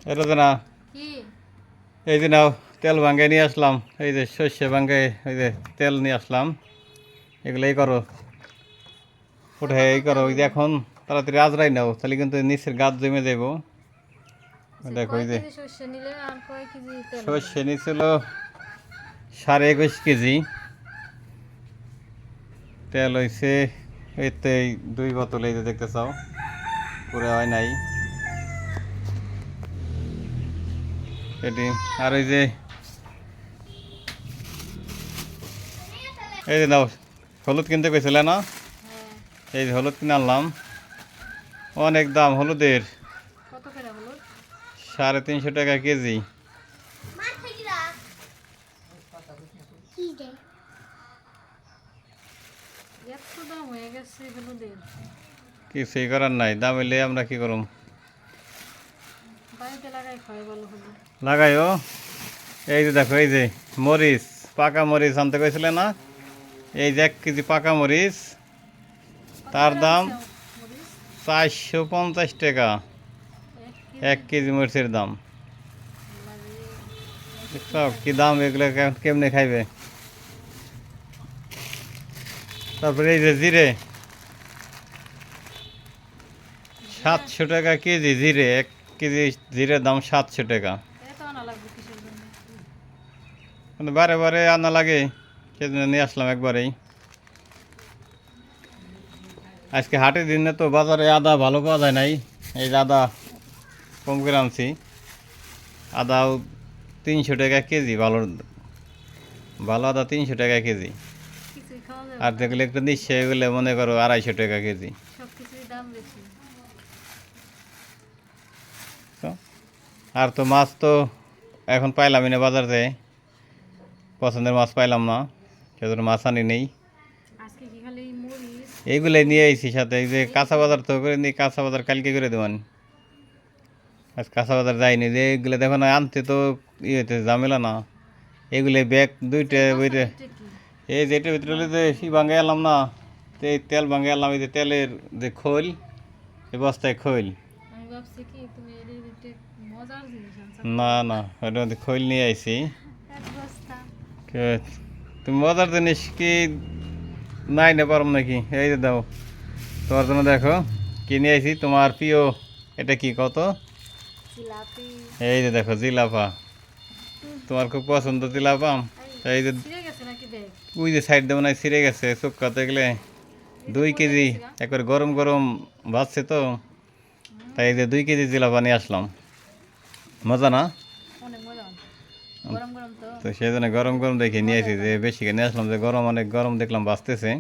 এটা যে না কি এই যে নাও তেল ভাঙ্গে নিয়ে আসলাম, এই যে সর্ষে ভাঙ্গে এই যে তেল নিয়ে আসলাম, এগুলো এই করো উঠে এই করো। ওই যে এখন তাড়াতাড়ি আজরাই নাও, তাহলে কিন্তু নিচের গাছ জমে যাব। দেখো কয় ওই যে কেজি সর্ষে নিলে আর কয় কেজি তেল হবে? সর্ষে নিয়েছিল 21.5 কেজি, তেল হয়েছে এতে 2 বোতল। এই যে দেখতে চাও পুরো হয় নাই এটি। আর ওই যে এই যে নাও হলুদ কিনতে গেছিলে না, হ্যাঁ। এই যে হলুদ কিনে আনলাম। অনেক দাম হলুদের, কত করে হলো? 350 টাকা কেজি। এত দাম হয়ে গেছে হলুদের। কিছুই করার নাই, দাম হইলে আমরা কি করুম, বাড়িতে লাগাই খাওয়াই ভালো হলো। লাগাইও। এই যে দেখো এই যে মরিচ, পাকা মরিচ আনতে গেছিলে না, এই যে 1 কেজি পাকা মরিচ, কত তার করে দাম দিছে মরিচ? 450 টাকা। 1 কেজি 1 কেজি মরিচের দাম লাগে। দেখছো কি দাম, এগুলো কেমনে খাইবে। তারপরে এই যে জিরে, 700 টাকা কেজি জিরে, 1 কেজি জিরের দাম 700 টাকা। এত আনা লাগবে কিসের জন্য? কিন্তু বারে বারে আনা লাগে, সেজন্য নিয়ে আসলাম একবারেই। আজকে হাটের দিনে তো বাজারে আদা ভালো পাওয়া যায় নাই, এই যে আদা কম করে আনছি। আদাও 300 টাকা কেজি, ভালো ভালো আদা 300 টাকা কেজি। কিছুই খাওয়া যাবে আর না। যেগুলো একটু নিচ্ছে এগুলো মনে করো 250 টাকা কেজি। সব কিছুরই দাম বেশি। তো আর তো মাছ তো এখন পাইলামই না বাজারে, পছন্দের মাছ পাইলাম না, সেজন্য মাছ আনি নেই। আজকে কি খালি মরিচ? এইগুলাই নিয়ে আইছি সাথে, এই যে কাঁচা বাজার তো করে নিই, কাঁচা বাজার কালকে করে দেবেন। আজ কাঁচা বাজার যায়নি, যে এগুলো দেখো না আনতে তো ইয়েতে ঝামেলা না। এগুলো ব্যাগ দুইটা এই বইটা, বস্তার ভিতরে কি? এই যেটার ভিতরে হলে যে ভাঙে এলাম না, তো এই তেল ভাঙে এলাম, এই যে তেলের যে খোল, এই বস্তায় খোল। আমি ভাবছি কি তুমি এর ভিতরে মজার জিনিস আনছো। না না, ওটার মধ্যে খোল নিয়ে আইছি। এক বস্তা। তুমি মজার জিনিস কি নাই না পারম নাকি, এই যে দাও তোমার জন্য, দেখো কিনে আইছি তোমার প্রিয়। এটা কি কত, জিলাপি। এই যে দেখো জিলাপা, তোমার খুব পছন্দ জিলাপা। এই যে ছিঁড়ে গেছে নাকি ব্যাগ? ওই যে সাইড দেবো না ছিঁড়ে গেছে, চুক্কাতে গেলে 2 কেজি একবার গরম গরম ভাজছে তো, তাই এই যে 2 কেজি জিলাপা নিয়ে আসলাম। মজা না? অনেক মজা। গরম গরম তো। তো সেই জন্য গরম গরম দেখে নিয়ে আসি, যে বেশি নিয়ে আসলাম, যে গরম অনেক গরম দেখলাম বাঁচতেছে।